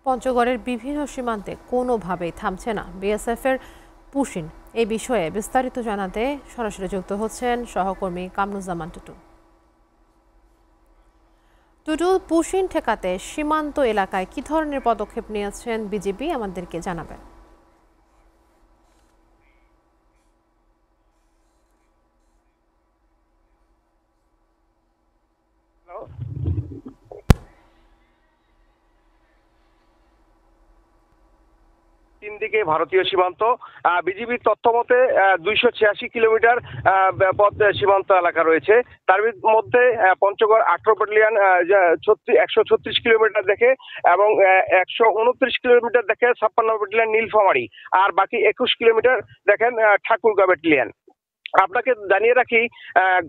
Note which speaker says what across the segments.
Speaker 1: পঞ্চগড়ের বিভিন্ন সীমান্তে কোনোভাবেই থামছে না বিএসএফের পুশিং। এই বিষয়ে বিস্তারিত জানাতে সরাসরি যুক্ত হচ্ছেন সহকর্মী কামরুজ্জামান টুটু। টুটু, পুশিং ঠেকাতে সীমান্ত এলাকায় কি ধরনের পদক্ষেপ নিয়েছেন বিজিবি, আমাদেরকে জানাবেন।
Speaker 2: তিন দিকে ভারতীয় সীমান্ত। বিজিবির তথ্য মতে 286 কিলোমিটার পথ সীমান্ত এলাকা রয়েছে। তার মধ্যে পঞ্চগড় 18 ব্যাটালিয়ন 136 কিলোমিটার দেখে এবং 129 কিলোমিটার দেখে 56 ব্যাটালিয়ন নীলফামারী, আর বাকি 21 কিলোমিটার দেখেন ঠাকুরগাঁও ব্যাটালিয়ন। আপনাকে জানিয়ে রাখি,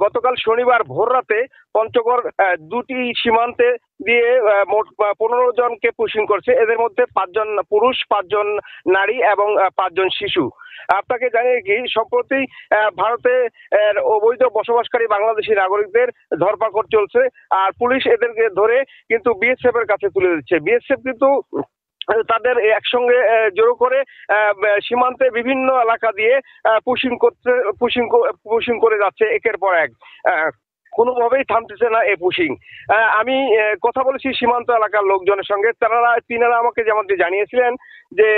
Speaker 2: গতকাল শনিবার ভোর রাতে পঞ্চগড় দুটি সীমান্তে দিয়ে মোট 15 জনকে পুশিং করছে। এদের মধ্যে 5 জন পুরুষ, 5 জন নারী এবং 5 জন শিশু। আপনাকে জানিয়ে কি, সম্প্রতি ভারতে অবৈধ বসবাসকারী বাংলাদেশি নাগরিকদের ধরপাকড় চলছে, আর পুলিশ এদেরকে ধরে কিন্তু বিএসএফ এর কাছে তুলে দিচ্ছে। বিএসএফ কিন্তু তাদের একসঙ্গে জড়ো করে সীমান্তে বিভিন্ন এলাকা দিয়ে পুশিং করে যাচ্ছে একের পর এক। কোনোভাবেই থামতেছে না এই পুশিং। আমি কথা বলেছি সীমান্ত এলাকার লোকজনের সঙ্গে, তিনারা আমাকে যেমনটি জানিয়েছিলেন যে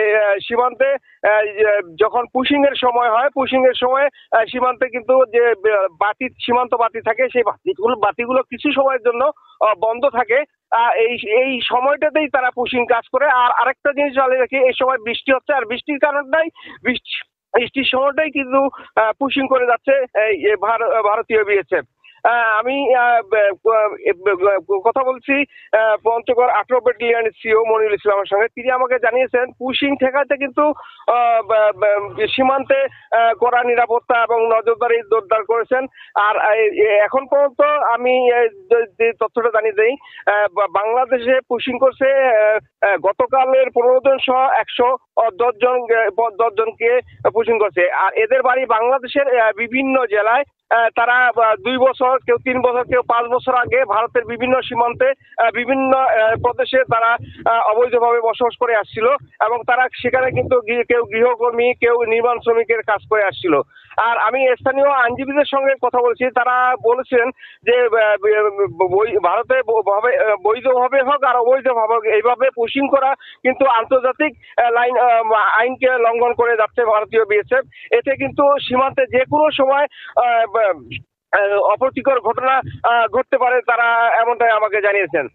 Speaker 2: সীমান্তে যখন পুশিং এর সময় হয়, পুশিং এর সময় সীমান্তে কিন্তু যে সীমান্ত বাতি থাকে, সেই বাতিগুলো কিছু সময়ের জন্য বন্ধ থাকে। এই সময়টাতেই তারা পুশিং কাজ করে। আর আরেকটা জিনিস জানিয়ে রাখি, এই সময় বৃষ্টি হচ্ছে, আর বৃষ্টির কারণটাই বৃষ্টির সময়টাই কিন্তু পুশিং করে যাচ্ছে ভারতীয় বিএসএফ। আমি কথা বলছি পঞ্চগড় 18 ব্যাটালিয়নের সিও মনিরুল ইসলামের সঙ্গে। তিনি আমাকে জানিয়েছেন পুশিং ঠেকাতে কিন্তু সীমান্তে কড়া নিরাপত্তা এবং নজরদারি জোরদার করেছেন। আর এখন পর্যন্ত আমি যে তথ্যটা জানিয়ে দেই, বাংলাদেশে পুশিং করছে গতকালের 15 জন সহ 110 জনকে পুশিং করছে। আর এদের বাড়ি বাংলাদেশের বিভিন্ন জেলায়। তারা 2 বছর, কেউ 3 বছর, কেউ 5 বছর আগে ভারতের বিভিন্ন সীমান্তে বিভিন্ন প্রদেশে তারা অবৈধভাবে বসবাস করে আসছিল, এবং তারা সেখানে কিন্তু কেউ গৃহকর্মী, কেউ নির্মাণ শ্রমিকের কাজ করে আসছিল। আর আমি স্থানীয় আইনজীবীদের সঙ্গে কথা বলছি, তারা বলেছেন যে ভারতে বৈধভাবে হোক আর অবৈধভাবে হোক, এইভাবে পুশিং করা কিন্তু আন্তর্জাতিক আইনকে লঙ্ঘন করে যাচ্ছে ভারতীয় বিএসএফ। এতে কিন্তু সীমান্তে যে কোনো সময় অপ্রীতিকর ঘটনা ঘটতে পারে, তারা এমনটাই আমাকে জানিয়েছেন।